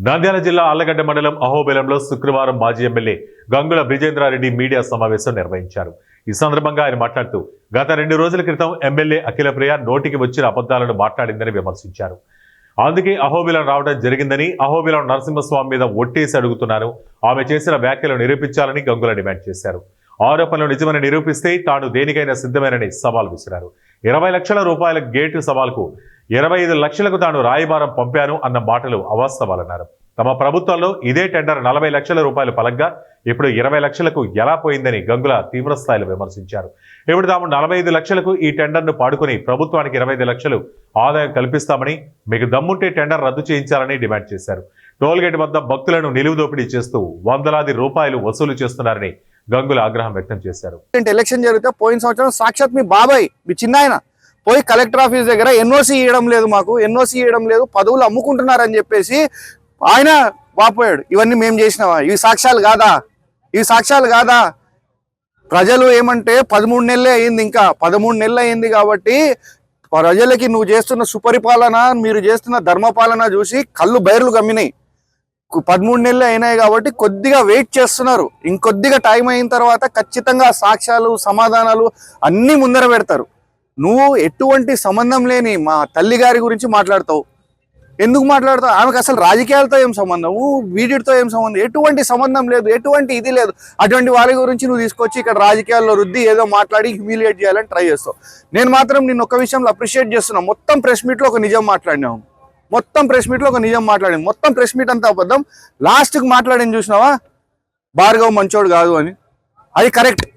నంద్యాల జిల్లా ఆళ్లగడ్డ మండలం అహోబిలంలో శుక్రవారం మాజీ ఎమ్మెల్యే గంగుల బ్రిజేంద్రారెడ్డి మీడియా సమావేశం నిర్వహించారు. ఈ సందర్భంగా ఆయన మాట్లాడుతూ గత 2 రోజుల క్రితం ఎమ్మెల్యే అఖిలప్రియ నోటికి వచ్చిన అబద్ధాలను మాట్లాడిందని విమర్శించారు. అందుకే అహోబిలం రావడం జరిగిందని, అహోబిలం నరసింహస్వామి మీద ఒట్టేసి అడుగుతున్నారు. ఆమె చేసిన వ్యాఖ్యలు నిరూపించాలని గంగుల డిమాండ్ చేశారు. ఆరోపణలు నిజమని నిరూపిస్తే తాను దేనికైనా సిద్ధమేనని సవాల్ విసిరారు. 20 లక్షల రూపాయల గేటు సవాల్కు 25 లక్షలకు తాను రాయబారం పంపాను అన్న మాటలు అవాస్తవాలన్నారు. తమ ప్రభుత్వంలో ఇదే టెండర్ 40 లక్షల రూపాయలు పలగ్గా ఇప్పుడు 20 లక్షలకు ఎలా పోయిందని గంగుల తీవ్రస్థాయిలో విమర్శించారు. ఇప్పుడు తాము 45 లక్షలకు ఈ టెండర్ను పాడుకుని ప్రభుత్వానికి 25 లక్షలు ఆదాయం కల్పిస్తామని, మీకు దమ్ముంటే టెండర్ రద్దు చేయించాలని డిమాండ్ చేశారు. టోల్గేట్ వద్ద భక్తులను నిలువుదోపిడీ చేస్తూ వందలాది రూపాయలు వసూలు చేస్తున్నారని గంగుల ఆగ్రహం వ్యక్తం చేశారు. ఎలక్షన్ జరిగితే పోయిన సంవత్సరం సాక్షాత్ మీ బాబాయ్, మీ చిన్నాయన పోయి కలెక్టర్ ఆఫీస్ దగ్గర ఎన్ఓసి ఇవ్వడం లేదు, మాకు ఎన్ఓసి ఇవ్వడం లేదు, పదవులు అమ్ముకుంటున్నారని చెప్పేసి ఆయన వాపోయాడు. ఇవన్నీ మేము చేసినావా? ఇవి సాక్ష్యాలు కాదా? ఇవి సాక్ష్యాలు కాదా? ప్రజలు ఏమంటే 13 నెలలే అయింది, ఇంకా 13 నెలలు అయింది కాబట్టి ప్రజలకి నువ్వు చేస్తున్న సుపరిపాలన, మీరు చేస్తున్న ధర్మపాలన చూసి కళ్ళు బైర్లు గమ్మినాయి. 13 నెలలు అయినాయి కాబట్టి కొద్దిగా వెయిట్ చేస్తున్నారు. ఇంకొద్దిగా టైం అయిన తర్వాత ఖచ్చితంగా సాక్ష్యాలు, సమాధానాలు అన్నీ ముందర పెడతారు. నువ్వు ఎటువంటి సంబంధం లేని మా తల్లి గారి గురించి మాట్లాడతావు. ఎందుకు మాట్లాడతావు? ఆమెకు అసలు రాజకీయాలతో ఏం సంబంధం, వీడితో ఏం సంబంధం? ఎటువంటి సంబంధం లేదు, ఎటువంటి ఇది లేదు. అటువంటి వాళ్ళ గురించి నువ్వు తీసుకొచ్చి ఇక్కడ రాజకీయాల్లో రుద్ది ఏదో మాట్లాడి హ్యూమిలియేట్ చేయాలని ట్రై చేస్తావు. నేను మాత్రం నిన్ను ఒక్క విషయంలో అప్రిషియేట్ చేస్తున్నా. మొత్తం ప్రెస్ మీట్లో ఒక నిజం మాట్లాడినావు, మొత్తం ప్రెస్ మీట్లో ఒక నిజం మాట్లాడింది. మొత్తం ప్రెస్ మీట్ అంతా అబద్ధం. లాస్ట్కి మాట్లాడింది చూసినావా, భార్గవ్ మంచోడు కాదు అని. అది కరెక్ట్,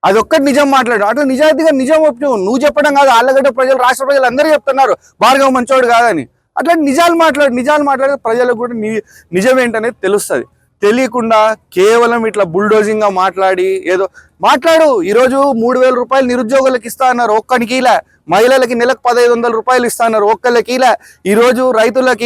అది ఒక్కటి నిజం మాట్లాడు. అట్లా నిజాయితీగా నిజం ఒప్పు. నువ్వు చెప్పడం కాదు, ఆళ్లగడ్డ ప్రజలు, రాష్ట్ర ప్రజలు అందరూ చెప్తున్నారు భార్గవ్ మంచోడు కాదని. అట్లా నిజాలు మాట్లాడి ప్రజలకు కూడా నిజం ఏంటనేది తెలుస్తుంది. తెలియకుండా కేవలం ఇట్లా బుల్డోజింగ్గా మాట్లాడి ఏదో మాట్లాడు. ఈరోజు 3,000 రూపాయలు నిరుద్యోగులకు ఇస్తా అన్నారు, ఒక్కనికి ఇలా. మహిళలకి నెలకు 1,500 రూపాయలు ఇస్తా అన్నారు, ఒక్కళ్ళకి ఇలా. ఈరోజు రైతులకి